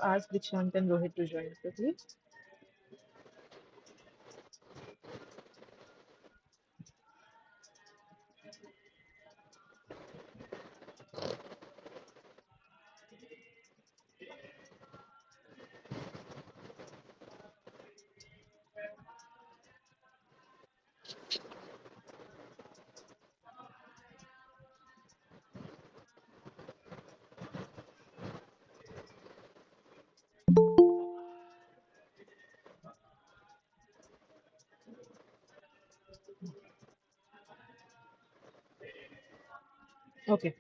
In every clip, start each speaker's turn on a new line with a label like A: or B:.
A: ask Dikshant and Rohit to join quickly. Okay.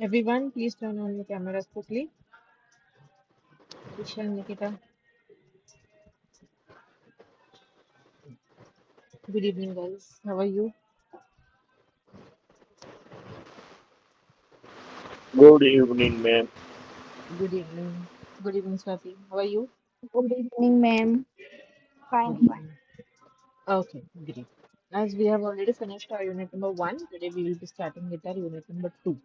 A: Everyone, please turn on your cameras quickly. Dikshant, Nikita, good evening, guys. How are you?
B: Good evening, ma'am.
A: Good evening. Good evening, Swati. How are you?
C: Good evening, ma'am.
A: Good
C: Fine, fine.
A: evening. Okay, great. As we have already finished our unit number one, today we will be starting with our unit number two.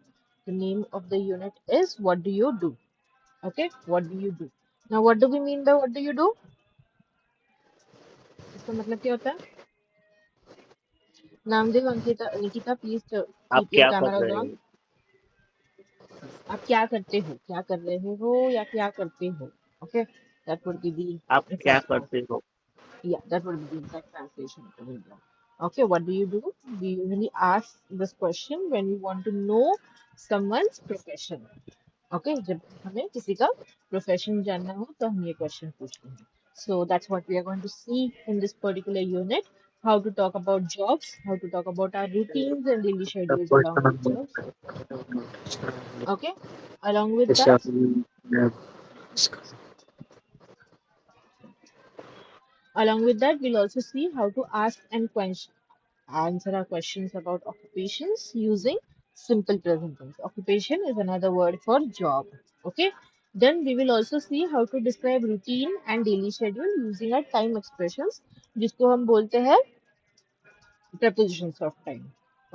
A: The name of the unit is What Do You Do? Okay, what do you do? Now, what do we mean by what do you do? इसका मतलब क्या होता है? Namdev, Ankita, Nikita, please
B: आप
A: keep your
B: क्या कर
A: cameras
B: रहे
A: on.
B: हैं?
A: आप क्या करते हो, क्या कर रहे हो या क्या करते हो? Okay, that would be the
B: आप क्या
A: exact
B: करते हो?
A: yeah, that would be the exact translation of the video. Okay, what do you do? We usually ask this question when we want to know someone's profession. Okay, जब हमें किसी का profession जानना हो तो हम ये question पूछते हैं. So that's what we are going to see in this particular unit. How to talk about jobs, how to talk about our routines and daily schedules along with jobs. Okay, along with that, we'll also see how to ask and answer our questions about occupations using simple present tense. Occupation is another word for job. Okay. Then we will also see how to describe routine and daily schedule using our time expressions, जिसको हम बोलते हैं prepositions of time.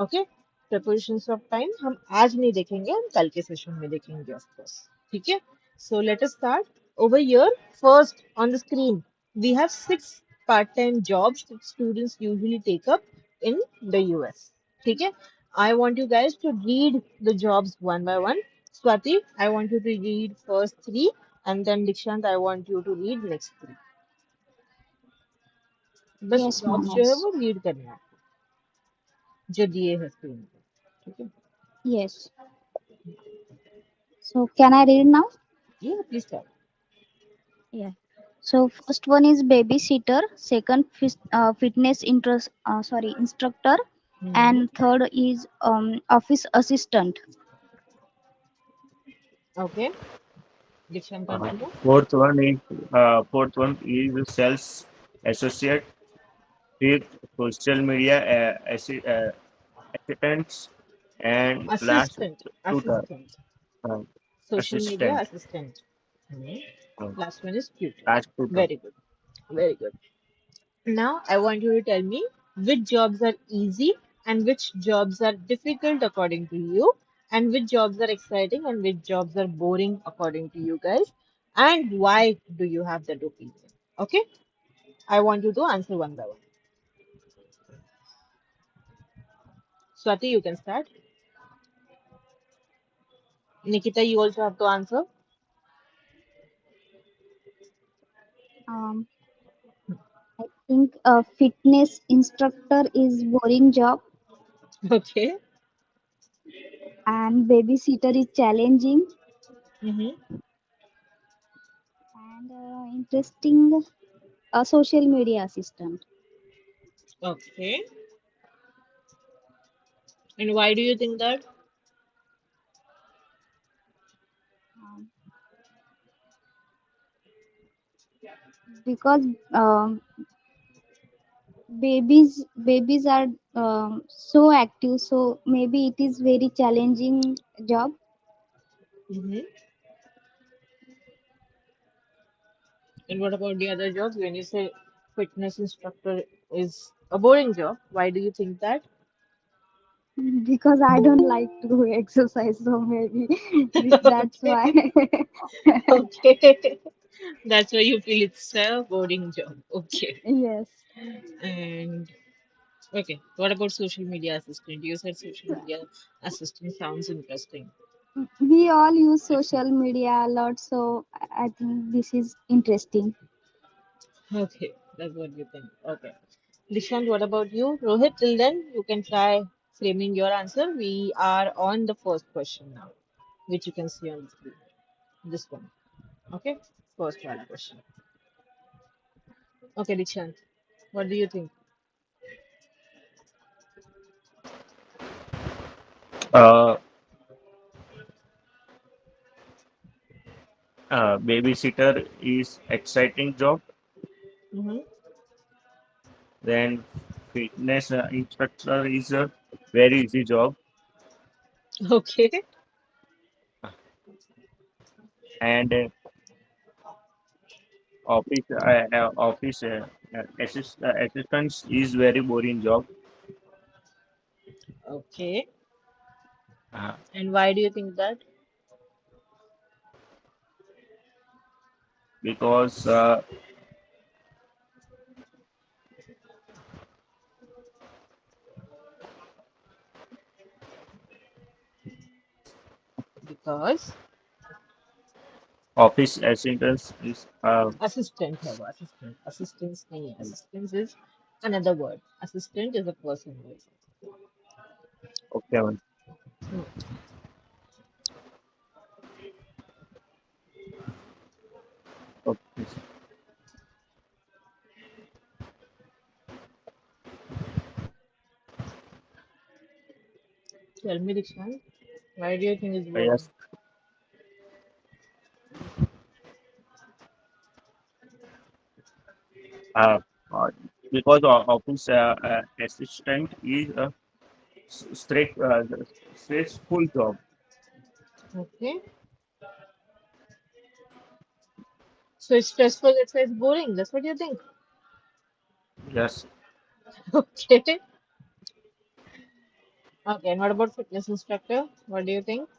A: Okay. Prepositions of time हम आज नहीं देखेंगे, हम कल के सेशन में देखेंगे of course. ठीक है. So let us start. Over here, first on the screen, we have 6 part-time jobs that students usually take up in the US. ठीक है. I want you guys to read the jobs one by one. Swati, I want you to read first three, and then Dikshant, I want you to read next three. बस
C: Yes, ma'am.
A: jobs जो है
C: Yes.
A: वो read करना है जो दिए है screen पे. ठीक है.
C: Yes. So, can I read now?
A: Yeah, please start.
C: Yeah. So, first one is babysitter, second fitness instructor,
A: Hmm.
C: and third is office assistant.
A: Okay. Dikshan,
B: Uh,
A: continue.
B: fourth one is sales associate. Fifth, social media assistants, and last
A: Assistant.
B: tutor.
A: Assistant.
B: Uh,
A: Social media
B: assistant.
A: assistant. Hmm.
B: Uh,
A: Last one is tutor.
B: last tutor.
A: Very good. Very good. Now, I want you to tell me which jobs are easy and which jobs are difficult according to you, and which jobs are exciting and which jobs are boring according to you guys, and why do you have that opinion? Okay? I want you to answer one by one. Swati, you can start. Nikita, you also have to answer.
C: Um, I think a fitness instructor is boring job,
A: Okay.
C: and babysitter is challenging,
A: Mm-hmm.
C: and interesting social media assistant.
A: Okay. And why do you think that?
C: Um, because babies are so active, so maybe it is very challenging job.
A: Mm-hmm. And what about the other jobs? When you say fitness instructor is a boring job, why do you think that?
C: Because I don't like to do exercise, so maybe that's why.
A: Okay. Okay. That's why you feel it's a boring job. Okay.
C: Yes.
A: And okay, what about social media assistant? You said social media assistant sounds interesting.
C: We all use
A: Explain.
C: social media a lot, so I think this is interesting.
A: Okay, that's what you think. Okay. Dishant, what about you? Rohit, till then, you can try framing your answer. We are on the first question now, which you can see on the screen. This one. Okay, first one question. Okay, Dishant, what do you think?
B: Uh, Babysitter is exciting job.
A: Mm-hmm.
B: Then fitness instructor is a very easy job.
A: Okay,
B: And office assistants is very boring job.
A: okay.
B: Uh,
A: And why do you think that?
B: because
A: Because
B: office assistants is
A: assistant है वो assistant. Assistance नहीं है. Assistance is another word. Assistant is a person word.
B: okay, one.
A: Hmm.
B: Okay.
A: Tell me, Dikshant, why do you think it's boring?
B: Yes. Uh, uh, because office assistant is a straight stressful job.
A: Okay. So it's stressful, that's why it's boring. That's what you think.
B: Yes,
A: Okay. Okay, and what about fitness instructor? What do you think?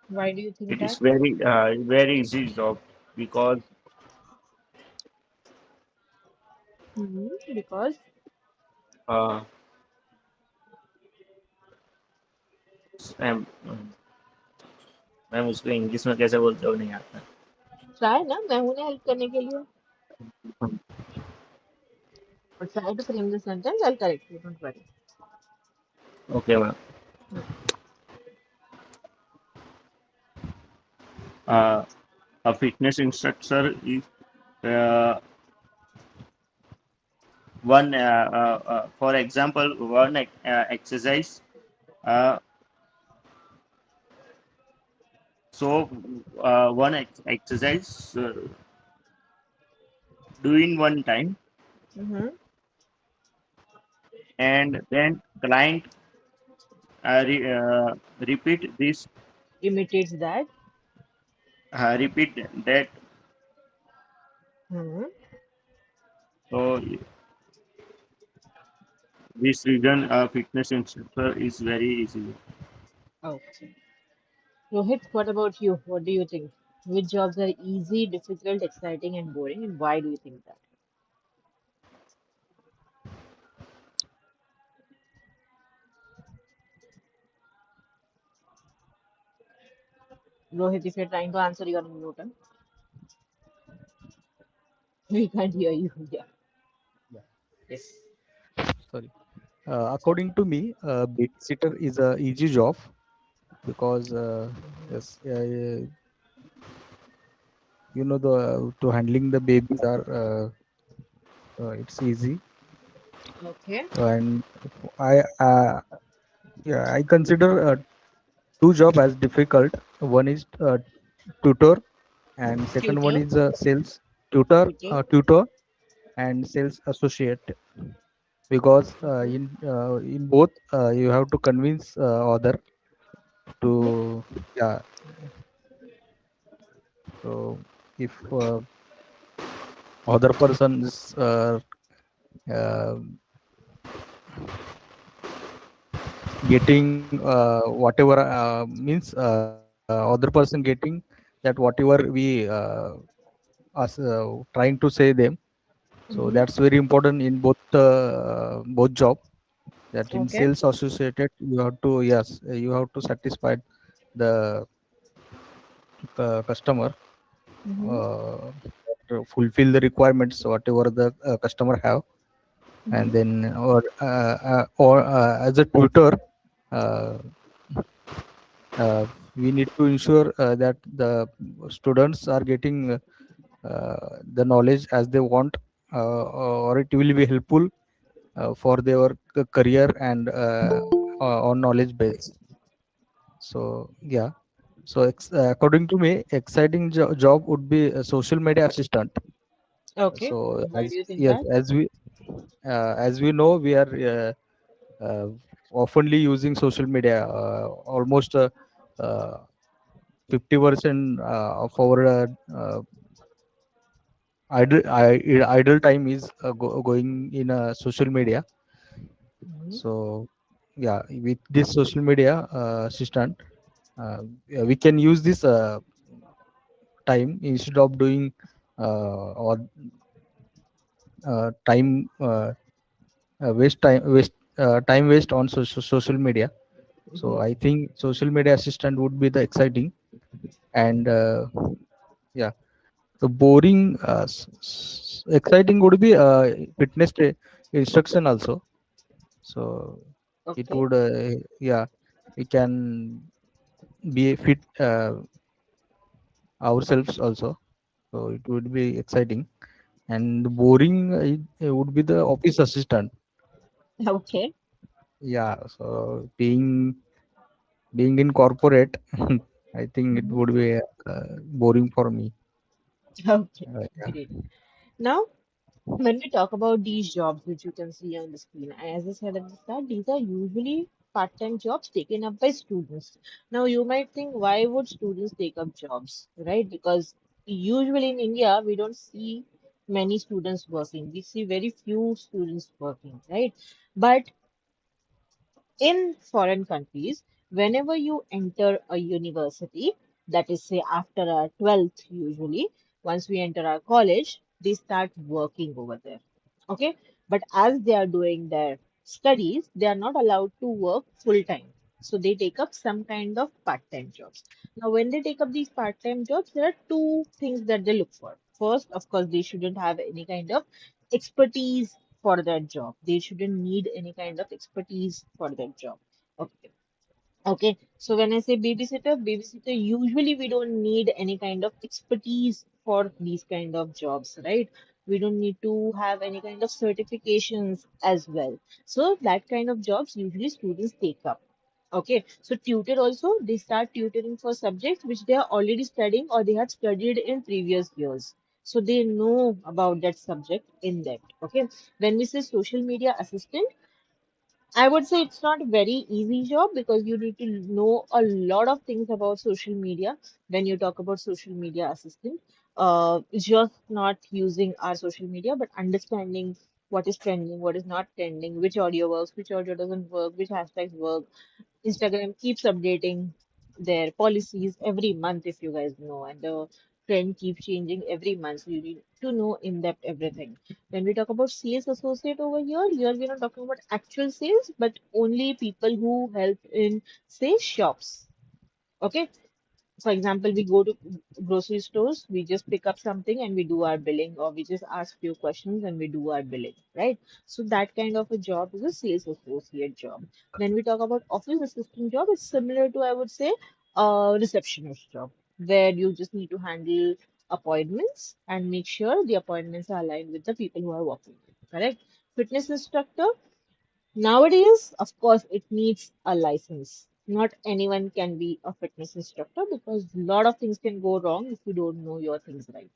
A: Why do you think
B: it is
A: that?
B: very easy job because
A: Because
B: uh, ma'am उसको English में कैसे बोलते हो नहीं आता.
A: Try ना मैं हूं ना हेल्प करने के लिए और try to frame the sentence I will correct you don't worry
B: Okay, ma'am. Uh, a fitness instructor is uh, for example, one exercise. Uh, one exercise doing one time,
A: mm-hmm.
B: and then client repeat this,
A: Imitates that
B: repeat that.
A: hmm.
B: So this reason fitness instructor is very easy.
A: Okay, Rohit, what about you? What do you think? Which jobs are easy, difficult, exciting, and boring, and why do you think that? Rohit, if you're trying to answer, you're on mute. Huh? We can't hear you. Yeah.
D: Yeah,
A: Yes.
D: sorry. According to me, babysitter is a easy job because yes, the to handling the babies are it's easy,
A: Okay.
D: and I yeah I consider two job as difficult. One is tutor, and second one
A: Tutor.
D: is sales
A: Tutor.
D: tutor and sales associate, because in both you have to convince other
A: Mm-hmm.
D: to, yeah. So if other person is uh, getting whatever means other person getting that whatever we trying to say them. So
A: Mm-hmm.
D: that's very important in both job. That in
A: Okay.
D: sales associated, you have to, yes, you have to satisfy the customer,
A: Mm-hmm.
D: to fulfill the requirements whatever the customer have. And
A: Mm-hmm.
D: then or as a tutor, uh, we need to ensure that the students are getting the knowledge as they want, or it will be helpful for their career and on knowledge base. So yeah, so according to me, exciting job would be a social media assistant.
A: Okay.
D: So
A: Why do you think
D: yes,
A: that?
D: as we know, we are oftenly using social media. Almost 50% of our idle time is going in social media.
A: Mm-hmm.
D: So yeah, with this social media assistant, yeah, we can use this time instead of doing or time time waste on social media. So
A: Mm-hmm.
D: I think social media assistant would be the exciting. And yeah, the boring exciting would be fitness instruction also. So it
A: Okay.
D: would yeah, we can be fit ourselves also. So it would be exciting. And boring it would be the office assistant.
A: Okay.
D: Yeah, so being in corporate, I think it
A: Mm-hmm.
D: would be boring for me.
A: Okay.
D: Yeah.
A: Great. Now, when we talk about these jobs, which you can see on the screen, as I said at the start, these are usually part-time jobs taken up by students. Now, you might think, why would students take up jobs, right? Because usually in India, we don't see many students working. We see very few students working, right? But in foreign countries, whenever you enter a university, that is, say, after our 12th, usually, once we enter our college, they start working over there. Okay. But as they are doing their studies, they are not allowed to work full time. So they take up some kind of part-time jobs. Now, when they take up these part-time jobs, there are two things that they look for. First, of course, they shouldn't have any kind of expertise for that job. They shouldn't need any kind of expertise for that job. Okay. Okay. So when I say babysitter, usually we don't need any kind of expertise for these kind of jobs, right? We don't need to have any kind of certifications as well. So that kind of jobs usually students take up. Okay. So tutor also, they start tutoring for subjects which they are already studying or they had studied in previous years. So they know about that subject in depth. Okay. When we say social media assistant, I would say it's not a very easy job because you need to know a lot of things about social media when you talk about social media assistant. It's just not using our social media, but understanding what is trending, what is not trending, which audio works, which audio doesn't work, which hashtags work. Instagram keeps updating their policies every month, if you guys know, and the trend keeps changing every month. So you need to know in depth everything. When we talk about sales associate over here we're not talking about actual sales, but only people who help in, say, shops. Okay, for example, we go to grocery stores, we just pick up something and we do our billing, or we just ask few questions and we do our billing, right? So that kind of a job is a sales associate job. When we talk about office assistant job, it's similar to, I would say, a receptionist job, where you just need to handle appointments and make sure the appointments are aligned with the people who are working, correct? Fitness instructor, nowadays, of course, it needs a license. Not anyone can be a fitness instructor because a lot of things can go wrong if you don't know your things right.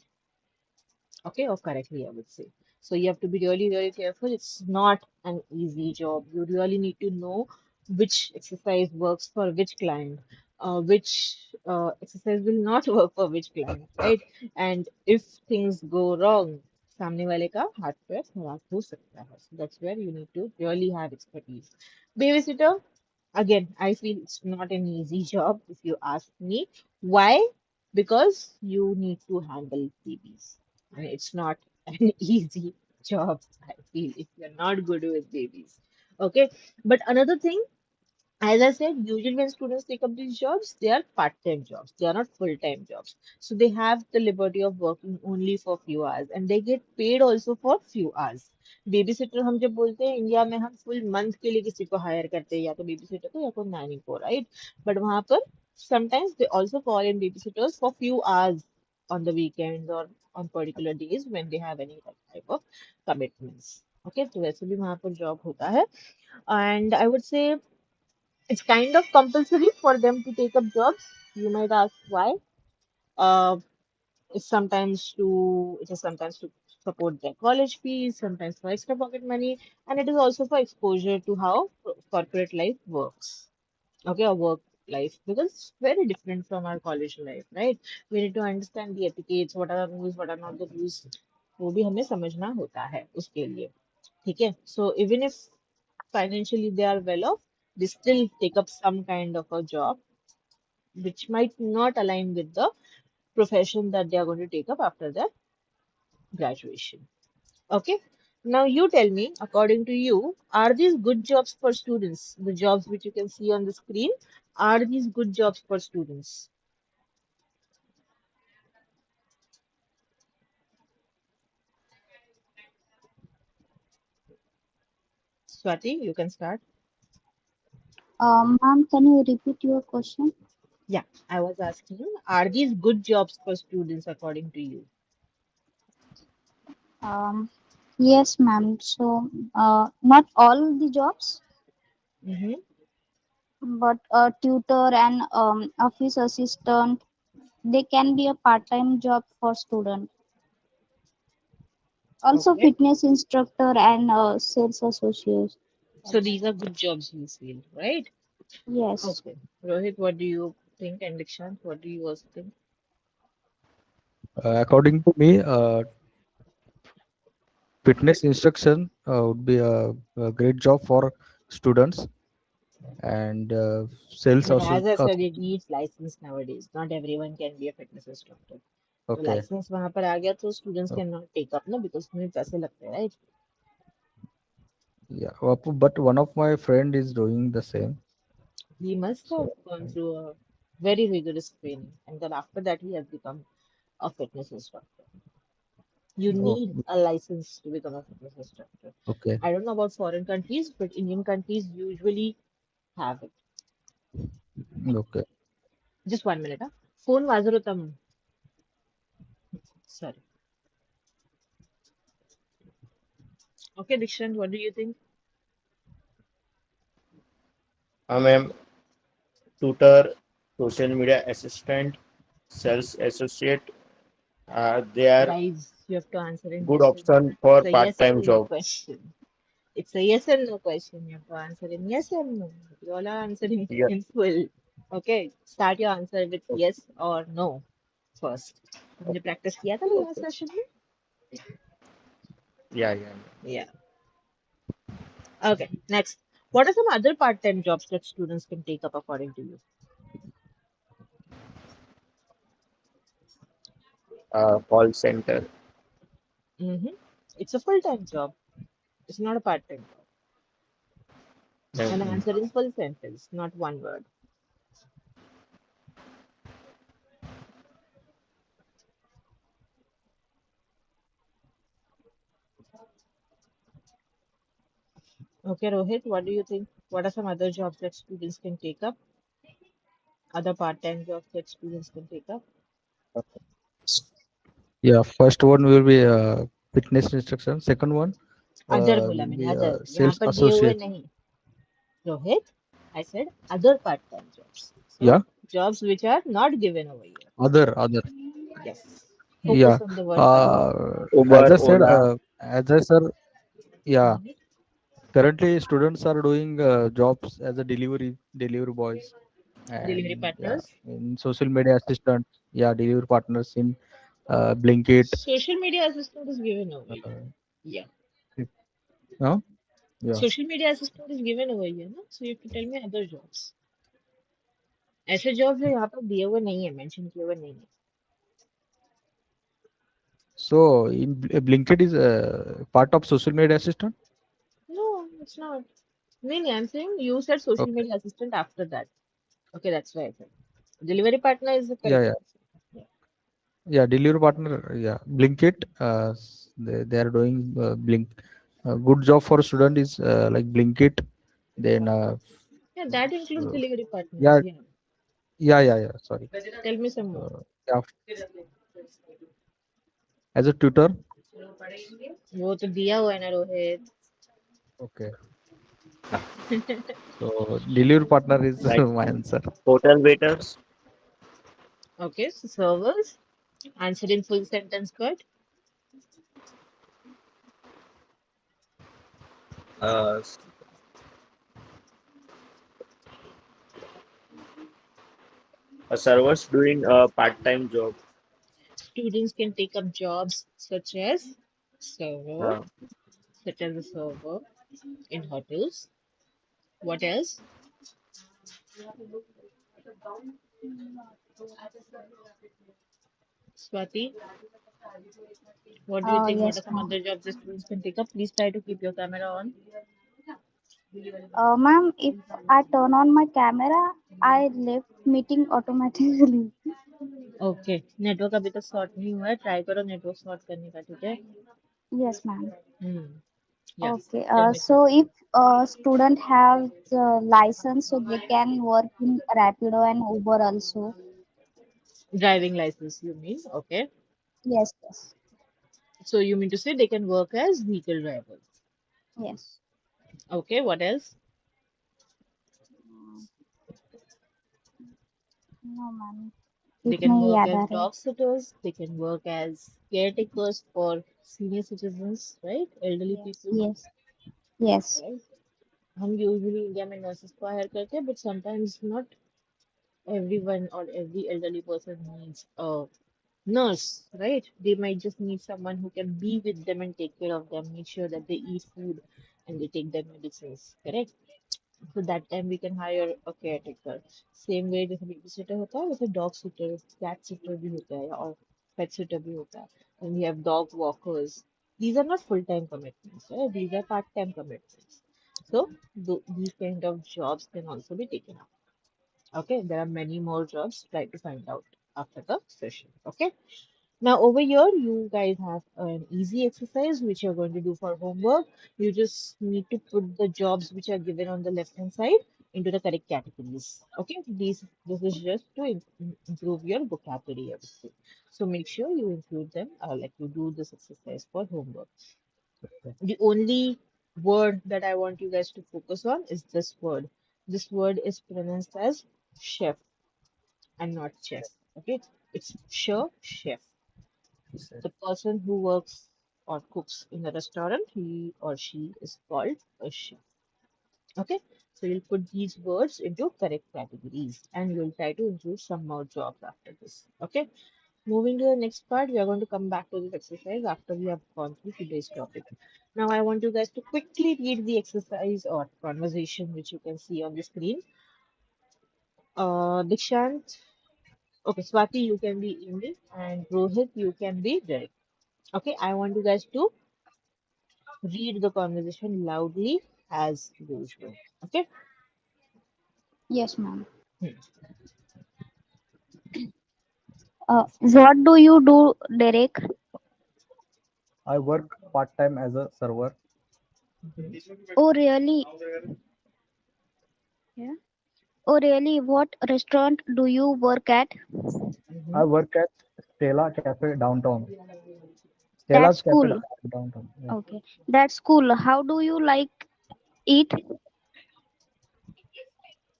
A: Okay, or correctly, I would say. So you have to be really, really careful. It's not an easy job. You really need to know which exercise works for which client, which exercise will not work for which client, right? And if things go wrong, सामने वाले का हाथ पैर खराब हो सकता है. So that's where you need to really have expertise. Babysitter, Again, I feel it's not an easy job if you ask me. Why? Because you need to handle babies. And it's not an easy job, I feel, if you're not good with babies. Okay. But another thing, as I said, usually when students take up these jobs, they are part-time jobs. They are not full-time jobs. So they have the liberty of working only for few hours and they get paid also for few hours. Baby sitter हम जब बोलते हैं India में हम full month के लिए किसी को हायर करते हैं या तो बेबी सिटर को या कोई नानी को राइट बट वहां पर sometimes they also call in babysitters for few hours on the weekends or on particular days when they have any type of commitments. Okay, तो वैसे भी वहां पर जॉब होता है and I would say it's kind of compulsory for them to take up jobs. You might ask why. Uh, it is sometimes to support their college fees, sometimes for extra pocket money, and it is also for exposure to how corporate life works. Okay, our work life because it's very different from our college life, right? We need to understand the etiquettes, what are the rules, what are not the rules. वो भी हमें समझना होता है उसके लिए ठीक है so even if financially they are well off, they still take up some kind of a job which might not align with the profession that they are going to take up after their graduation. Okay. Now you tell me, according to you, are these good jobs for students? The jobs which you can see on the screen, are these good jobs for students? Swati, you can start.
C: Ma'am, can you repeat your question?
A: Yeah, I was asking, are these good jobs for students according to you?
C: Um, yes, ma'am. So, not all the jobs,
A: Mm-hmm.
C: but a tutor and office assistant, they can be a part-time job for student. Also,
A: Okay.
C: fitness instructor and sales associate.
A: So these are good jobs you feel, right?
C: Yes.
A: Okay. Rohit, what do you think? And Dikshant, what do you also think?
D: According to me, fitness instruction would be a great job for students, and sales
A: But
D: also.
A: as I said, it needs license nowadays. Not everyone can be a fitness instructor. तो
D: Okay.
A: Licence वहां पर आ गया तो students
D: Oh,
A: can not take up ना because उसमें पैसे लगते हैं right
D: yeah. But one of my friend is doing the same.
A: he must have
D: So
A: gone through a very rigorous training and then after that he has become a fitness instructor. You
D: oh,
A: need a license to become a fitness instructor.
D: okay,
A: I don't know about foreign countries, but Indian countries usually have it.
D: okay.
A: Just 1 minute, huh? Phone wazarutam. Sorry. Okay, Dikshant, what do you think?
B: I'm tutor, social media assistant, sales associate. They are
A: Guys, you have to answer in
B: good
A: yes or no.
B: option
A: It's
B: for
A: a yes
B: part-time
A: or no
B: job.
A: question. It's a yes or no question. You have to answer in yes or no. You all are answering
B: Yeah.
A: in full. Okay, start your answer with yes or no first. हमने practice किया था ना last
B: Okay.
A: session में?
B: Yeah, yeah.
A: Yeah. Okay, next. What are some other part-time jobs that students can take up according to you?
B: Call center.
A: Mm-hmm. It's a full-time job. It's not a part-time job. And
B: Mm,
A: answer in full sentence, not one word. Okay, Rohit, what do you think? What are some other jobs that students can take up? Other part-time jobs that students can take up?
D: Yeah, first one will be fitness instruction. Second one
A: other बोला
D: will
A: मैंने
D: be
A: other यहाँ
D: sales
A: पर दिए हुए
D: associate.
A: नहीं Rohit I said other part-time jobs so
D: Yeah,
A: jobs which are not given over here
D: other.
A: yes
D: Yeah.
A: focus on the word other
D: As
B: Uber,
D: I said,
B: Ola.
D: yeah.
A: Mhm.
D: Currently, students are doing jobs as a delivery boys,
A: delivery
D: and yeah,
A: partners
D: in social media assistants. Yeah, delivery partners in Blinkit.
A: social media assistant is given over here
D: Uh,
A: yeah
D: no? Yeah.
A: Social media assistant is given over here, no? So you have to tell me other jobs. ऐसे job जो यहाँ पर दिए हुए नहीं है, mention किए हुए नहीं है.
D: So in Blinkit is part of social media assistant.
A: No, it's not. नहीं नहीं, I'm saying you said social
D: Okay.
A: media assistant after that. Okay, that's why I said. Delivery partner is the
D: Yeah,
A: correct
D: yeah,
A: answer. Yeah.
D: yeah. Delivery partner. Yeah, Blinkit. They are doing Blink. Good job for student is like Blinkit. Then
A: Yeah, that includes
D: uh,
A: delivery partners.
D: yeah,
A: Yeah.
D: yeah. Sorry.
A: Tell me some more.
D: Yeah, as a tutor.
A: वो तो दिया हुआ है ना Rohit.
D: Okay. So delivery partner is
B: like
D: my answer.
B: hotel waiters,
A: Okay, so servers. Answer in full sentence, but
B: uh, a servers doing a part-time job.
A: students can take up jobs server,
B: Uh,
A: such as a server in hotels. What else? Swati, what do you think? What are
C: Yes,
A: some
C: ma'am.
A: other jobs the students can take up? Please try to keep your camera on.
C: Ma'am, if I turn on my camera, I left meeting automatically.
A: Okay network अभी तक sort नहीं हुआ है try करो network sort करने का ठीक है
C: Yes, ma'am.
A: हम्म या
C: Okay.
A: Tell me
C: So if a student has the license, so they can work in Rapido and Uber also.
A: Driving license you mean okay
C: Yes, yes,
A: so you mean to say they can work as vehicle driver
C: yes.
A: Okay what else
C: Mm, No, ma'am.
A: they
C: इतने
A: can
C: ही
A: work
C: याद
A: as
C: आ रहे हैं.
A: dog sitters they can work as caretakers for senior citizens right elderly
C: Yes,
A: people
C: yes, yes,
A: right हम usually India में nurses को higher करते हैं but sometimes not everyone or every elderly person needs a nurse, right? They might just need someone who can be with them and take care of them, make sure that they eat food and they take their medicines, correct? So that time we can hire a caretaker. Same way जैसे baby sitter होता है वैसे dog sitter, cat sitter भी होता है और pet sitter भी होता है. And we have dog walkers. These are not full-time commitments, right? These are part-time commitments. So these kind of jobs can also be taken up. Okay, there are many more jobs. Try to find out after the session. Okay. Now over here, you guys have an easy exercise which you're going to do for homework. You just need to put the jobs which are given on the left hand side into the correct categories. Okay, this is just to improve your vocabulary. I would say. So make sure you include them, like you do this exercise for homework. The only word that I want you guys to focus on is this word. This word is pronounced as chef and not chef. Okay, it's chef.
D: Yes,
A: The person who works or cooks in a restaurant, he or she is called a chef. Okay, so you'll put these words into correct categories and you'll try to include some more jobs after this. Okay, moving to the next part, we are going to come back to this exercise after we have gone through today's topic. Now, I want you guys to quickly read the exercise or conversation which you can see on the screen. Dikshant, okay, Swati, you can be Indi, and Rohit, you can be Derek. Okay, I want you guys to read the conversation loudly as usual. Okay.
C: yes, ma'am.
A: Hmm.
C: What do you do, Derek?
D: I work part time as a server.
C: Oh, really? Yeah. Oh, really? What restaurant do you work at?
A: Mhm.
D: I work at Stella Cafe downtown. Stella's
C: That's
D: Cafe
C: cool.
D: downtown. Yeah.
C: Okay, that's cool. How do you like it?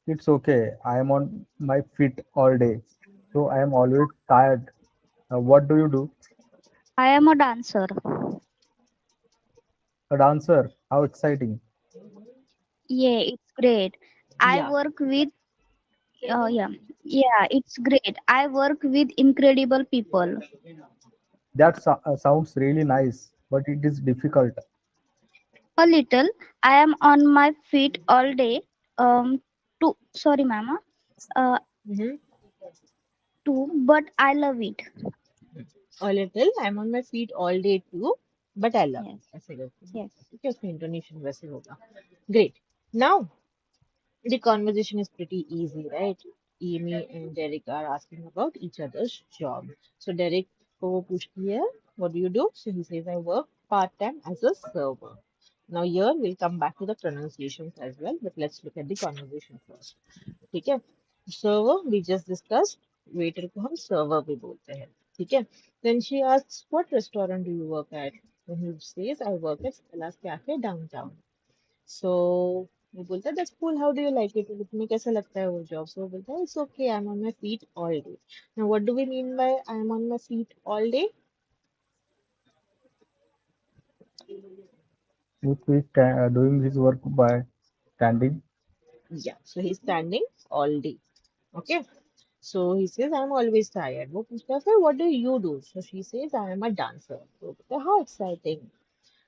D: It's okay. I am on my feet all day, so I am always tired. What do you do?
C: I am a dancer.
D: A dancer. How exciting!
C: Yeah, it's great. I
A: Yeah.
C: work with, yeah, yeah, it's great. I work with incredible people.
D: That sounds really nice, but it is difficult.
C: A little. I am on my feet all day. To sorry, mama. Uh,
A: Mm-hmm.
C: but I love it.
A: A little. I'm on my feet all day too, but I love
C: Yes,
A: it. ऐसे करके
C: yes.
A: बोलते हैं ठीक है उसमें intonation वैसे होगा. Great. Now the conversation is pretty easy, right? Amy and Derek are asking about each other's job. So Derek को वो पूछती है, what do you do? So he says, I work part-time as a server. Now here we'll come back to the pronunciations as well, but let's look at the conversation first. ठीक है? Server we just discussed. Waiter को हम server भी बोलते हैं. ठीक है? Then she asks, what restaurant do you work at? Then he says, I work at Stella's Cafe downtown. सो वो बोलता है that's cool how do you like it तुम्हें कैसा लगता है वो जॉब सो वो बोलता है it's okay I am on my feet all day now what do we mean by I am on my feet all day
D: If we doing this work by standing.
A: या so he standing all day okay so he says I am always tired वो पूछता है फिर what do you do so she says I am a dancer तो वो बोलता है how exciting.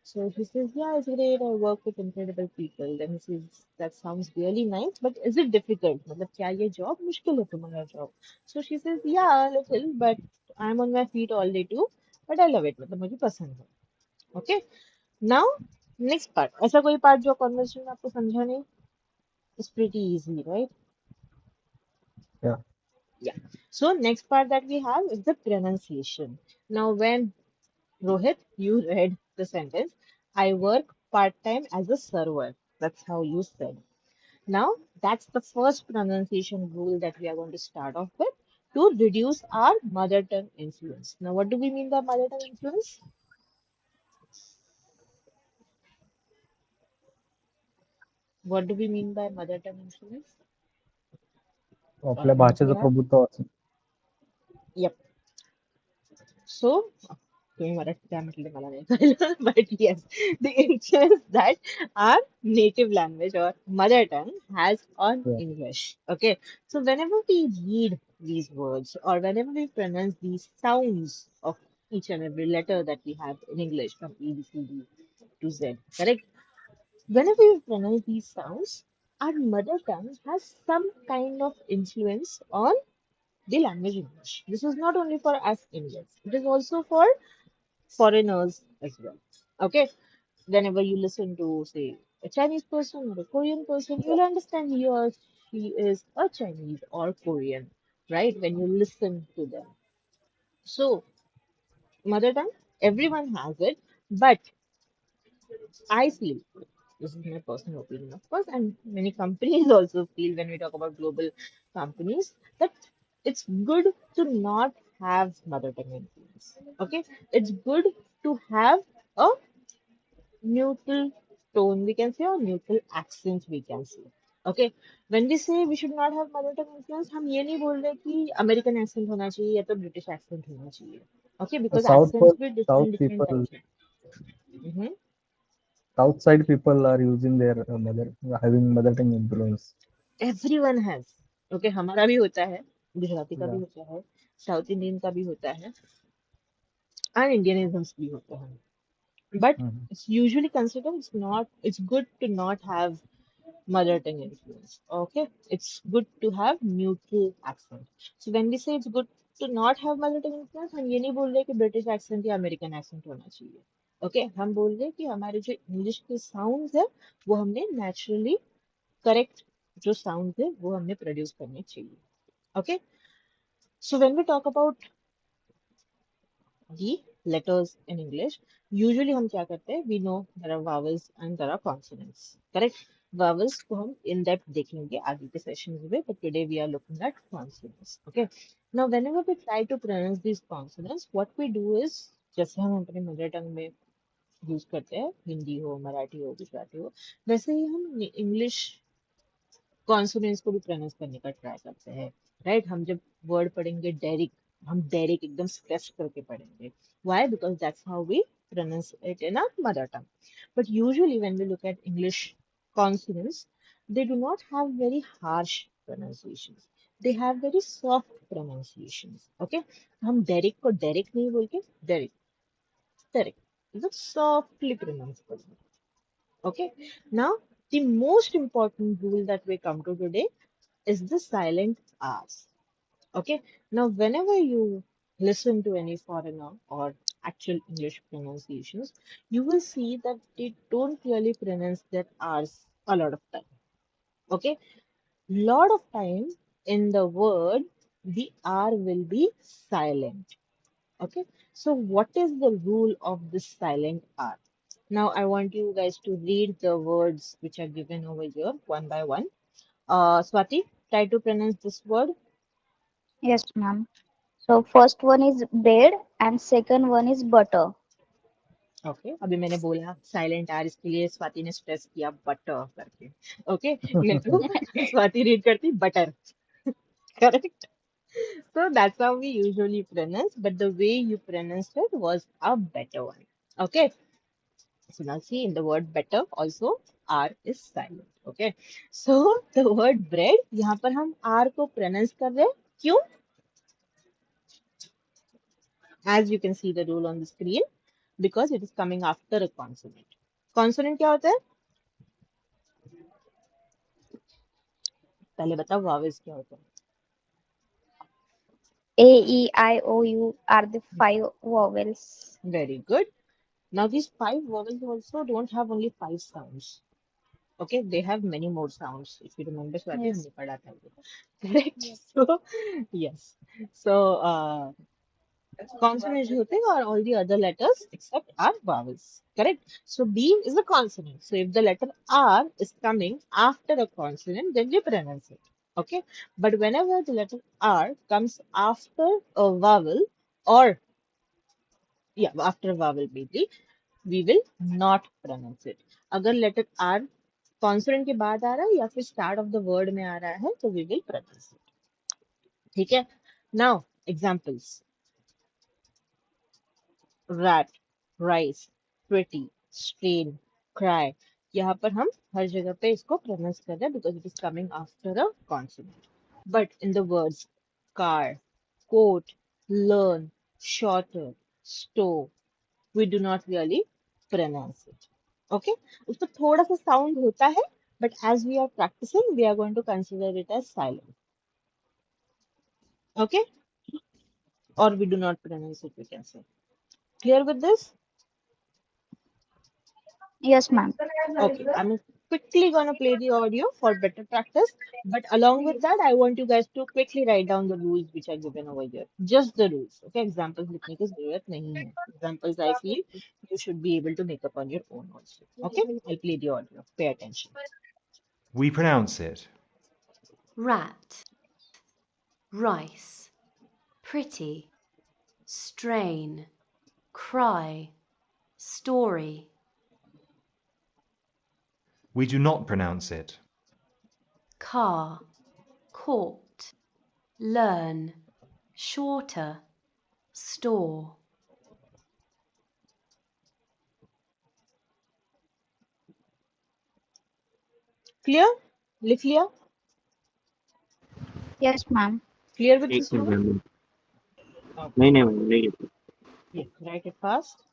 A: So he says, yeah, it's great. I work with incredible people. Then he says, that sounds really nice, but is it difficult? मतलब क्या ये job मुश्किल है तुम्हारा job? So she says, yeah, a little, but I'm on my feet all day too. But I love it. मतलब मुझे पसंद है. Okay. Now next part. ऐसा कोई part जो conversation में आपको समझा नहीं? It's pretty easy, right?
D: Yeah.
A: Yeah. So next part that we have is the pronunciation. Now when Rohit, you read the sentence. I work part time as a server. That's how you said. Now, that's the first pronunciation rule that we are going to start off with to reduce our mother tongue influence. Now, what do we mean by mother tongue influence? What do we mean by mother tongue influence?
D: आपल्या
A: Any of
D: भाषेचं
A: you have?
D: प्रभुत्व असं.
A: Yep. So, तुम्ही मराठी काय म्हटले मला नाही कळलं. But yes, the influence that our native language or mother tongue has on
D: Yeah.
A: English. Okay, so whenever we read these words or whenever we pronounce these sounds of each and every letter that we have in English from A, B, C, D to Z, correct? Whenever we pronounce these sounds, our mother tongue has some kind of influence on the language English. This is not only for us Indians, it is also for foreigners as well. Okay, whenever you listen to, say, a Chinese person or a Korean person, you'll understand he or she is a Chinese or Korean, right? When you listen to them. So, mother tongue, everyone has it, but I feel, this is my personal opinion, of course, and many companies also feel when we talk about global companies that it's good to not have mother tongue influence. Okay, it's good to have a neutral tone, we can say, or neutral accent, we can say. Okay, when we say we should not have mother tongue influence, हम ये नहीं बोल रहे कि American accent होना चाहिए या तो British accent होना चाहिए. Okay, because accents भी
D: South
A: different
D: people,
A: types हैं.
D: south side people are using their having mother tongue influence.
A: Everyone has okay हमारा भी होता है गुजराती का भी
D: Yeah.
A: होता है साउथ इंडियन का भी होता है एंड इंडियनिज्म्स भी होते हैं but
D: Mhm.
A: It's usually consider it's good to not have mother tongue influence okay it's good to have neutral accent so when we say it's good to not have mother tongue influence हम ये नहीं बोल रहे कि British accent या American accent होना चाहिए okay हम बोल रहे हैं कि हमारे जो इंग्लिश के साउंड्स है वो हमने नेचुरली करेक्ट जो साउंड है वो हमने प्रोड्यूस करने चाहिए okay so when we talk about the letters in English usually हम क्या करते हैं we know there are vowels and there are consonants correct vowels को हम in depth देखेंगे आगे के sessions में but today we are looking at consonants okay now whenever we try to pronounce these consonants what we do is जैसे हम अपने mother tongue में यूज करते हैं हिंदी हो मराठी हो गुजराती हो वैसे ही हम इंग्लिश कॉन्सोनेंट्स को भी प्रोनाउंस करने का ट्राई करते हैं राइट हम जब वर्ड पढ़ेंगे डेरिक हम डेरिक एकदम स्ट्रेच करके पढ़ेंगे why because that's how we pronounce it in our mother tongue but usually when we look at English consonants they do not have very harsh pronunciations they have very soft pronunciations okay हम Derek को Derek नहीं बोल के Derek Derek एकदम softly pronounce करेंगे Okay. Now, the most important rule that we come to today is the silent R's. Okay. Now, whenever you listen to any foreigner or actual English pronunciations, you will see that they don't really pronounce their R's a lot of time. Okay. Lot of time in the word, the R will be silent. Okay. So, what is the rule of this silent R? Now, I want you guys to read the words which are given over here one by one. Swati, try to pronounce this word.
C: Yes, ma'am. So first one is bread and second one is butter.
A: Okay अभी मैंने बोला silent are इसके लिए स्वाति ने stress किया butter करके okay नहीं तो स्वाति रीड करती butter correct so that's how we usually pronounce but the way you pronounced it was a better one okay so now see in the word better also r is silent okay so the word bread यहाँ पर हम r को pronounce कर रहे हैं क्यों as you can see the rule on the screen because it is coming after a consonant consonant क्या होता है पहले बताओ vowels क्या होता है
C: A, E, I, O, U are the five vowels.
A: Very good. Now these five vowels also don't have only five sounds. Okay, they have many more sounds. If you remember, Swati,
C: Yes.
A: हमने पढ़ा था ये. Correct.
C: Yes.
A: So yes. So consonants होते हैं और all the other letters except are vowels. Correct. So B is a consonant. So if the letter R is coming after a consonant, then we pronounce it. Okay. But whenever the letter R comes after a vowel or yeah after a vowel maybe we will not pronounce it. अगर letter R consonant के बाद आ रहा है या फिर start of the word में आ रहा है तो we will pronounce it. ठीक है? Now examples rat, rice, pretty, strain, cry. यहाँ पर हम हर जगह पे इसको pronounce कर रहे हैं because it is coming after a consonant. But in the words car, coat, learn, shorter, store, we do not really pronounce it. Okay? उसका थोड़ा सा sound होता है, but as we are practicing, we are going to consider it as silent. Okay? Or we do not pronounce it, we can say. Clear with this?
C: Yes, ma'am.
A: Okay, I'm quickly gonna play the audio for better practice. But along with that, I want you guys to quickly write down the rules which are given over here. Just the rules. Okay, examples लिखने की जरूरत नहीं है. Examples I feel you should be able to make up on your own also. Okay, I'll play the audio. Pay attention.
E: We pronounce it.
F: rat, rice, pretty, strain, cry, story,
E: We do not pronounce it.
F: car, court, learn, shorter, store,
A: Clear? लिख लिया?
C: Yes, ma'am.
A: Clear with
B: एक
A: this
B: minute
A: rule?
B: Ma'am
A: Okay.
B: नहीं नहीं ma'am नहीं
A: Yes, write it fast.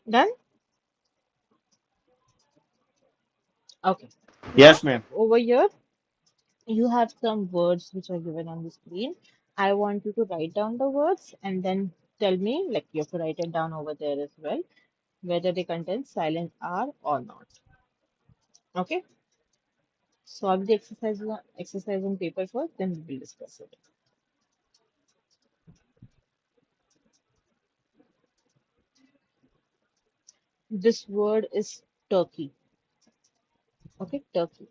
A: Done? Okay. Now
B: yes ma'am
A: over here. You have some words which are given on the screen. I want you to write down the words and then tell me, like you have to write it down over there as well, whether they contain silent R or not. Okay? Solve the exercise on paper first, then we will discuss it. This word is turkey. Okay, turkey.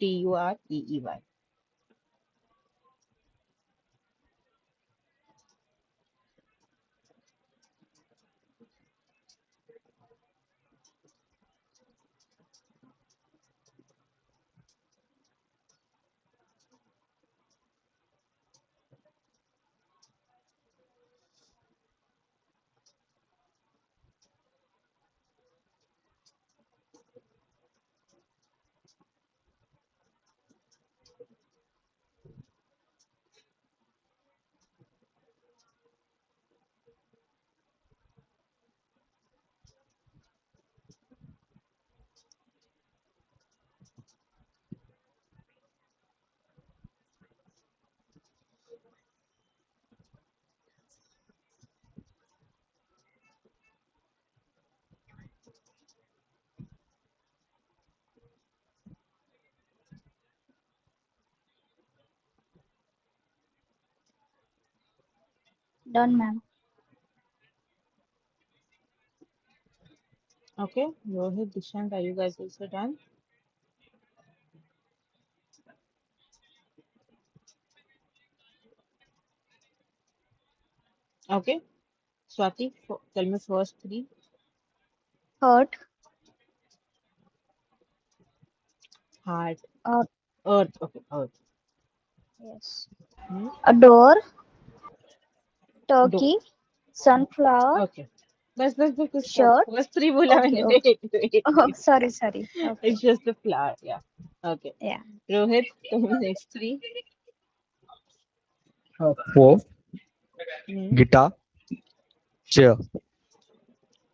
A: Tureey.
C: Done, ma'am.
A: Okay, Rohit, Dishant, are you guys also done? Okay, Swati, tell me first three.
C: Hurt.
A: Heart,
C: Uh,
A: earth. Okay, earth.
C: yes.
A: Hmm?
C: A door.
A: Do.
C: Turkey. Sunflower.
A: Okay. बस stop.
C: Shirt.
A: First three बोला
C: Okay,
A: मैंने.
C: okay. Oh,
A: Wait.
C: sorry, sorry. Okay.
A: It's just a flower. Yeah. Okay.
C: Yeah.
A: Rohit, tell me next three.
D: Four,
A: Hmm.
D: guitar, chair.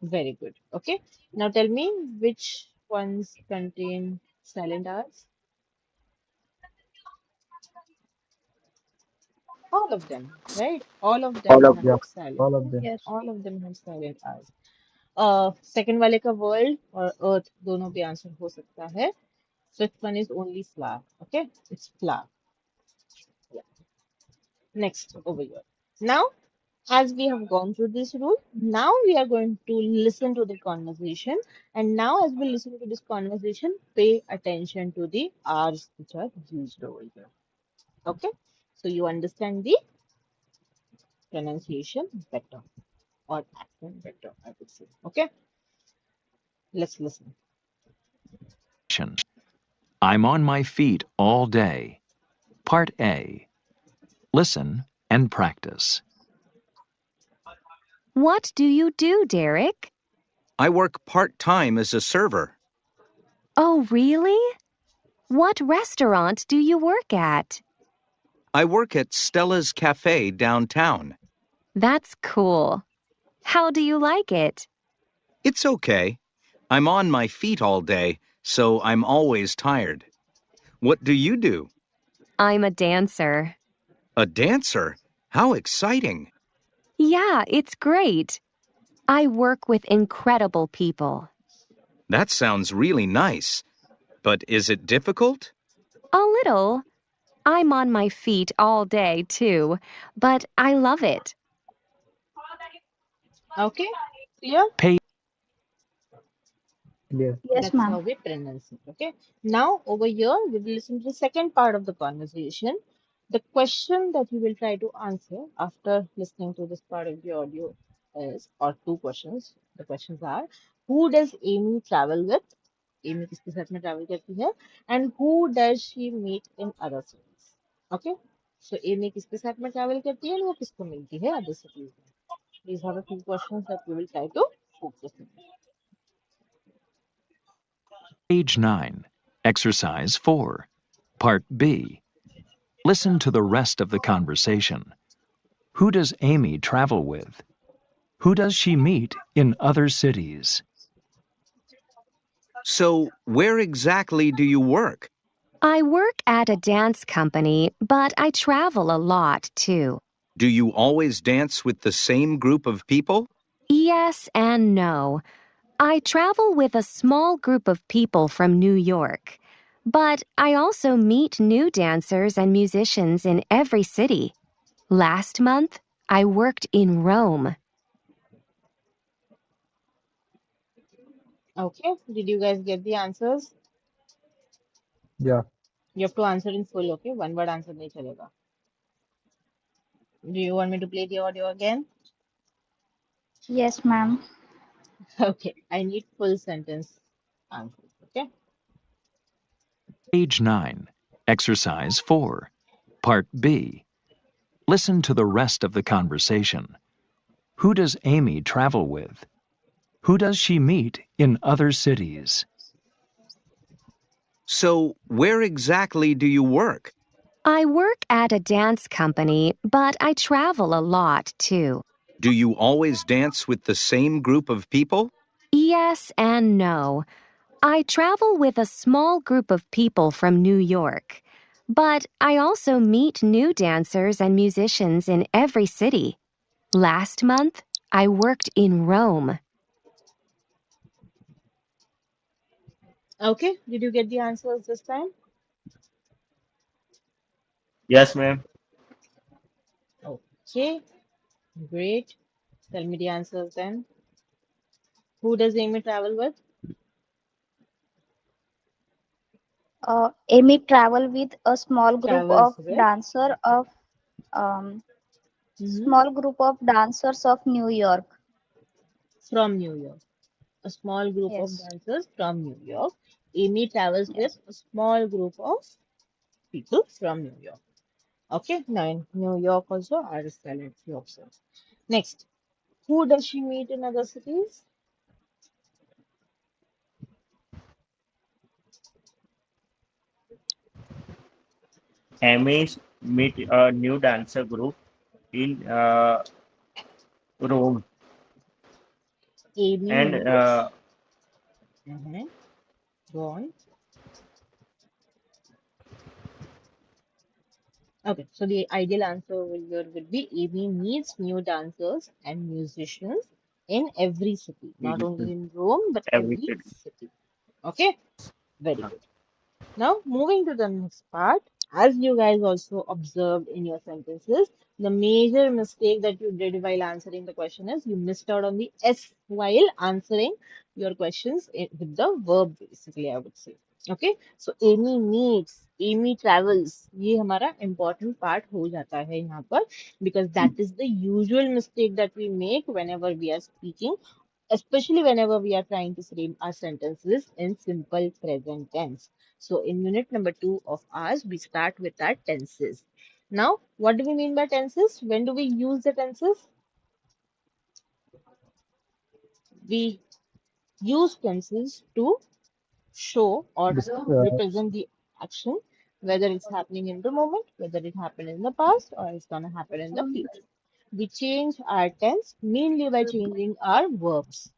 A: Very good. Okay. Now tell me which ones contain silent R's? All of them, right? All of them have
D: Yeah,
A: silent.
D: all of them.
C: Yes.
A: All of them have silent R's. Second वाले का world और अर्थ दोनों भी answer हो सकता है. Fifth one is only flower. Okay, it's flower. Yeah. Next over here. Now, as we have gone through this rule, now we are going to listen to the conversation. And now, as we listen to this conversation, pay attention to the R's which are used over here. Okay, so you understand the pronunciation better or accent better, I would say. Okay, let's listen.
G: I'm on my feet all day. Part A. Listen and practice.
H: What do you do, Derek?
I: I work part-time as a server.
H: Oh, really? What restaurant do you work at?
I: I work at Stella's Cafe downtown.
H: That's cool. How do you like it?
I: It's okay. I'm on my feet all day, so I'm always tired. What do you do?
H: I'm a dancer.
I: A dancer? How exciting!
H: Yeah, it's great. I work with incredible people.
I: That sounds really nice. But is it difficult?
H: A little. I'm on my feet all day, too, but I love it.
A: Okay, clear?
G: Pay
D: Clear.
C: Yes,
A: That's how
C: ma'am.
A: we pronounce it. Okay. Now, over here, we will listen to the second part of the conversation. The question that you will try to answer after listening to this part of the audio is, or two questions. The questions are, who does Amy travel with? Amy किसके साथ में travel करती है? And who does she meet in other cities? Okay. So, Amy किसके साथ में travel करती है और वो किसको मिलती है other cities में? These are the two questions that we will try to focus on.
G: Page 9. Exercise 4. Part B. Listen to the rest of the conversation. Who does Amy travel with? Who does she meet in other cities?
I: So, where exactly do you work?
H: I work at a dance company, but I travel a lot too.
I: Do you always dance with the same group of people?
H: Yes and no. I travel with a small group of people from New York, but I also meet new dancers and musicians in every city. Last month, I worked in Rome.
A: Okay, did you guys get the answers?
D: Yeah.
A: You have to answer in full, okay? One word answer nahi chalega. Do you want me to play the audio again?
C: Yes, ma'am.
A: Okay, I need full sentence answers, okay?
G: Page 9, Exercise 4, Part B. Listen to the rest of the conversation. Who does Amy travel with? Who does she meet in other cities?
I: So, where exactly do you work?
H: I work at a dance company, but I travel a lot too.
I: Do you always dance with the same group of people?
H: Yes and no. I travel with a small group of people from New York, but I also meet new dancers and musicians in every city. Last month, I worked in Rome.
A: Okay, did you get the answers this time?
B: Yes, ma'am.
A: Okay, great. Tell me the answers then. Who does Amy travel with?
C: Amy travel with a small group
A: Travels
C: of
A: with
C: dancer of um,
A: mhm,
C: small group of dancers of New York.
A: from New York. A small group of
C: Yes,
A: dancers from New York. Amy travels with
C: yes.
A: a small group of people from New York. Okay, now in New York also R is silent, you observe. Next, who does she meet in other cities?
B: Amy meet a new dancer group in Rome,
A: Amy
B: and
A: meets. Mhm, go on. Okay, so the ideal answer here would be Amy meets new dancers and musicians in every city, not only
B: in
A: in Rome, but
B: every
A: every
B: city.
A: city. Okay, very good. Now, moving to the next part, as you guys also observed in your sentences, the major mistake that you did while answering the question is you missed out on the S while answering your questions with the verb, basically, I would say. Okay, so Amy meets, Amy travels, ये हमारा important part हो जाता है यहाँ पर because that is the usual mistake that we make whenever we are speaking, especially whenever we are trying to frame our sentences in simple present tense. So in unit number 2 of ours, we start with our tenses. Now, what do we mean by tenses? When do we use the tenses? We use tenses to show or
D: This,
A: represent the action, whether it's happening in the moment, whether it happened in the past, or it's going to happen in the future. We change our tense mainly by changing our verbs.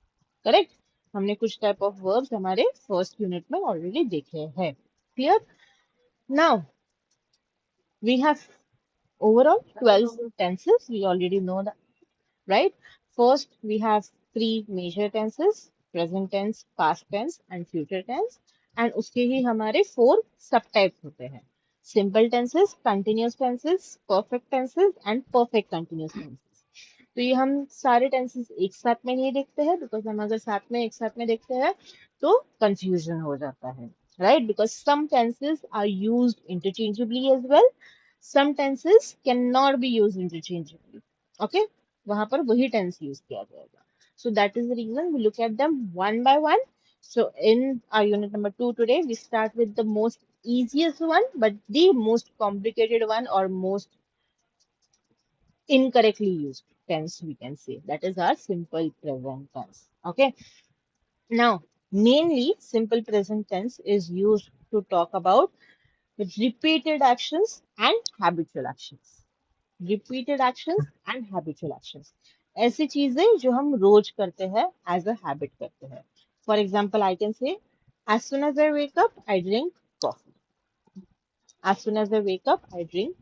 A: Correct, हमने कुछ type of verbs हमारे first unit में already देखे हैं. Clear? Now we have overall 12 tenses. We already know that, right? First, we have three major tenses: present tense, past tense, and future tense. And उसके ही हमारे four subtypes होते हैं: simple tenses, continuous tenses, perfect tenses, and perfect continuous tenses. तो ये हम सारे tenses एक साथ में नहीं देखते हैं बिकॉज हम अगर साथ में एक साथ में देखते हैं तो कंफ्यूजन हो जाता है, right? Because some tenses are used interchangeably as well, some tenses can not be used interchangeably. Okay, वहां पर वही टेंस यूज किया जाएगा. So that is the reason we look at them one by one. So in our unit number 2 today, we start with the most easiest one, but the most complicated one or most incorrectly used tense, we can say. That is our simple present tense. Okay. Now, mainly simple present tense is used to talk about repeated actions and habitual actions. Repeated actions and habitual actions. ऐसी चीजें जो हम रोज करते हैं, as a habit करते हैं. For example I can say, as soon as I wake up I drink coffee. As soon as I wake up, I drink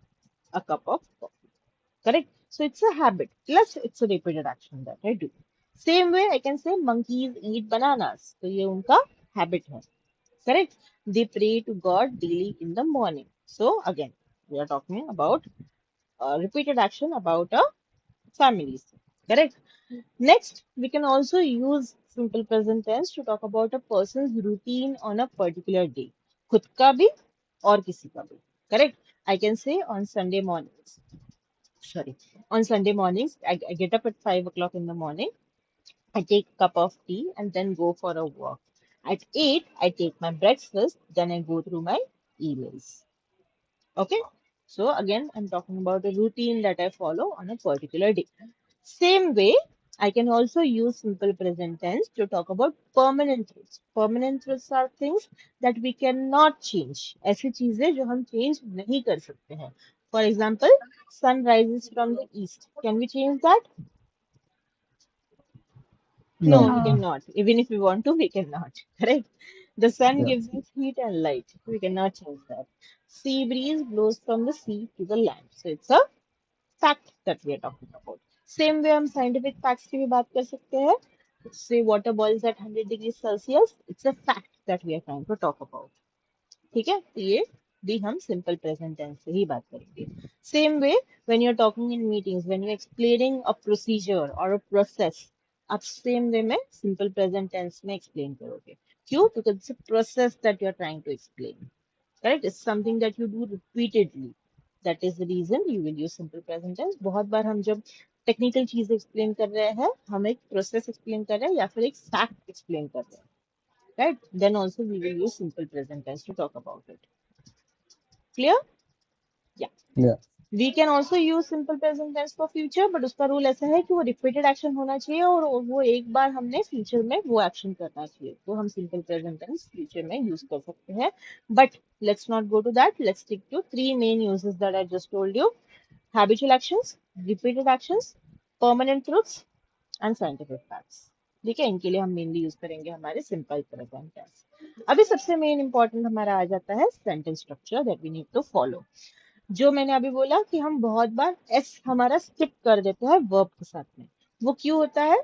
A: a cup of coffee. Correct? So it's a habit. Plus, it's a repeated action that I do. Same way, I can say monkeys eat bananas. तो ये उनका habit है. Correct? They pray to God daily in the morning. So again, we are talking about repeated action about a family. Correct? Next, we can also use simple present tense to talk about a person's routine on a particular day. खुद का भी और किसी का भी. Correct? I can say on Sunday mornings. Sorry. On Sunday mornings, I get up at 5 o'clock in the morning. I take a cup of tea and then go for a walk. At 8, I take my breakfast, then I go through my emails. Okay? So again, I'm talking about a routine that I follow on a particular day. Same way, I can also use simple present tense to talk about permanent truths. Permanent truths are things that we cannot change. ऐसी चीजें जो हम change नहीं कर सकते हैं. For example, sun rises from the east. Can we change that? No,
D: No.
A: we
C: No.
A: cannot. Even if we want to, we cannot. Correct? The sun
D: Yeah.
A: gives us heat and light. We cannot change that. Sea breeze blows from the sea to the land. So it's a fact that we are talking about. Same way हम scientific facts की भी बात कर सकते हैं. Say water boils at 100 degrees Celsius. It's a fact that we are trying to talk about. ठीक है, तो ये भी हम सिंपल प्रेजेंट टेंस से ही बात करेंगे. Same way when you are talking in meetings, when you explaining a procedure or a process, आप सेम वे में सिंपल प्रेजेंट टेंस में एक्सप्लेन करोगे. क्यों? Because it's a process that you are trying to explain. Correct? It's something that you do repeatedly. That is the reason you will use simple present tense. बहुत बार हम जब technical चीज explain कर रहे हैं, हम एक प्रोसेस एक्सप्लेन कर रहे हैं या फिर एक फैक्ट एक्सप्लेन कर रहे हैं, right? Then also we will use simple present tense to talk about it. Clear? Yeah.
D: Yeah.
A: We can also use simple present tense for future, but उसका रूल ऐसा है कि वो repeated action होना चाहिए और वो एक बार हमने future में वो action करना चाहिए, तो हम simple present tense future में use कर सकते हैं. But let's not go to that. Let's stick to three main uses that I just told you: habitual actions, repeated actions, permanent truths, and scientific facts. ठीक है, इनके लिए हम mainly use करेंगे हमारे सिंपल प्रेजेंट टेंस. अभी सबसे main important हमारा आ जाता है sentence structure that we need to follow. जो मैंने अभी बोला कि हम बहुत बार एस हमारा स्किप कर देते हैं वर्ब के साथ में. वो क्यों होता है?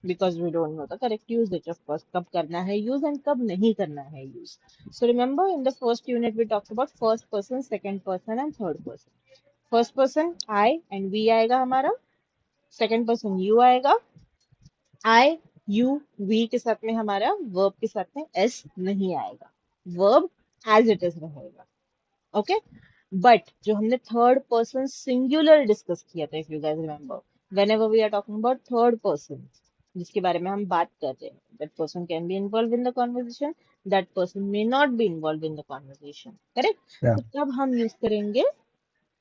A: Because we don't know the correct usage of course, कब करना है यूज एंड कब नहीं करना है use. So remember in the first unit we talked about first person, second person and third person. First person I and we आएगा हमारा, second person you आएगा, आई यू वी के साथ में हमारा वर्ब के साथ में एस नहीं आएगा, वर्ब एज इट इज रहेगा. ओके, बट जो हमने थर्ड पर्सन सिंगुलर डिस्कस किया था, if you guys remember, whenever we are talking about third person जिसके बारे में हम बात कर रहे हैं, that person can be involve in the conversation, that person may not be involve in the conversation. Correct?
D: Yeah.
A: तो तब हम यूज करेंगे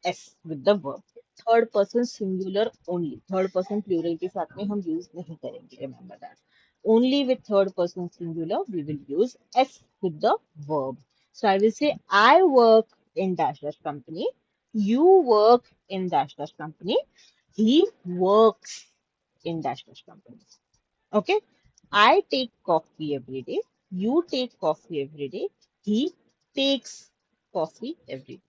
A: S with the verb. Third person singular only, third person plural के साथ में हम use नहीं करेंगे. Remember that. Only with third person singular we will use S with the verb. So I will say I work in dash dash company, you work in dash dash company, he works in dash dash company. Okay, I take coffee every day, you take coffee every day, he takes coffee every day.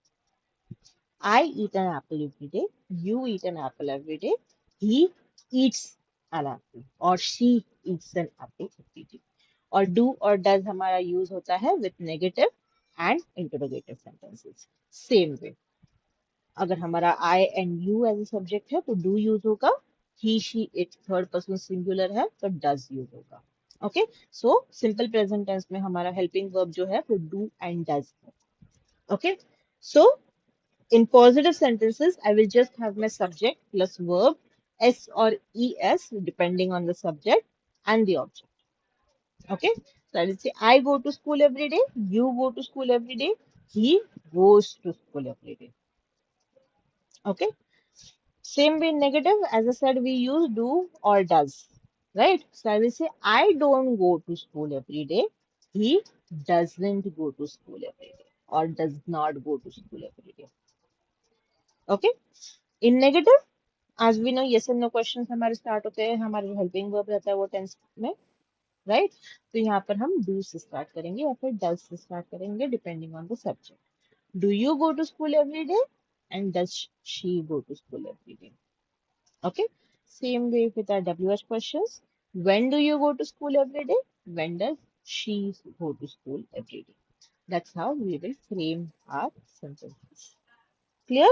A: I eat an apple every day. You eat an apple every day. He eats an apple or she eats an apple every day. और do और does हमारा use होता है with negative and interrogative sentences. Same way. अगर हमारा I and you as a subject है तो do use होगा. He, she, it third person singular है तो does use होगा. Okay. So simple present tense में हमारा helping verb जो है वो do and does है. Okay. So in positive sentences, I will just have my subject plus verb, S or ES, depending on the subject and the object. Okay? So I will say, I go to school every day, you go to school every day, he goes to school every day. Okay? Same way in negative, as I said, we use do or does. Right? So I will say, I don't go to school every day, he doesn't go to school every day or does not go to school every day. Okay? In negative, as we know, yes and no questions हमारे start होते हैं, हमारा जो helping verb रहता है वो tense में, right? तो यहाँ पर हम डू से स्टार्ट करेंगे या फिर डज से स्टार्ट करेंगे depending on the subject. Do you go to school every day? And does she go to school every day? Okay. Same way with our WH questions. When do you go to school every day? When does she go to school every day? That's how we will frame our sentences. Clear?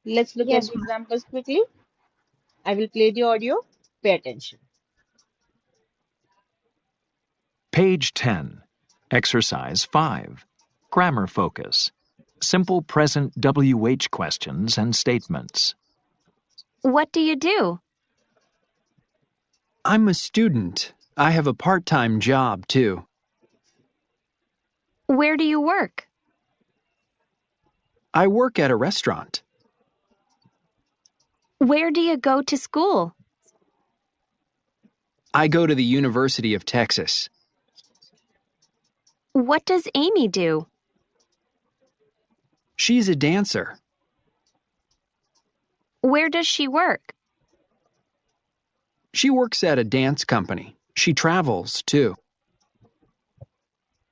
A: Let's look at
C: Yes,
A: the
C: ma'am.
A: examples quickly. I will play the audio. Pay attention.
G: Page 10. Exercise 5. Grammar focus. Simple present WH questions and statements.
H: What do you do?
J: I'm a student. I have a part-time job too.
H: Where do you work?
J: I work at a restaurant.
H: Where do you go to school?
J: I go to the University of Texas.
H: What does Amy do?
J: She's a dancer.
H: Where does she work?
J: She works at a dance company. She travels too.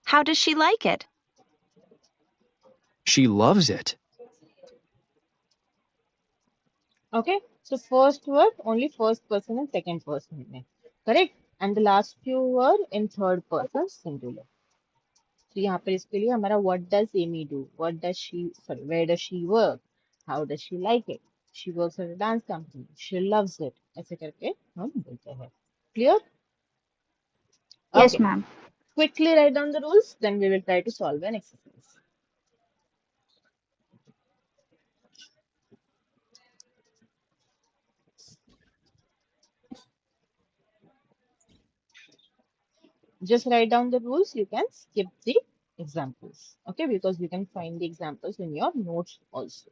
H: How does she like it?
J: She loves it.
A: Okay. So first word, only first person and second person में. Correct? And the last few were in third person singular. तो यहाँ पर इसके लिए हमारा what does Amy do? What does she, sorry, where does she work? How does she like it? She works at a dance company. She loves it. ऐसे करके हम बोलते हैं. Clear?
C: Yes,
A: Okay.
C: ma'am.
A: Quickly write down the rules, then we will try to solve an exercise. Just write down the rules. You can skip the examples. Okay, because you can find the examples in your notes also.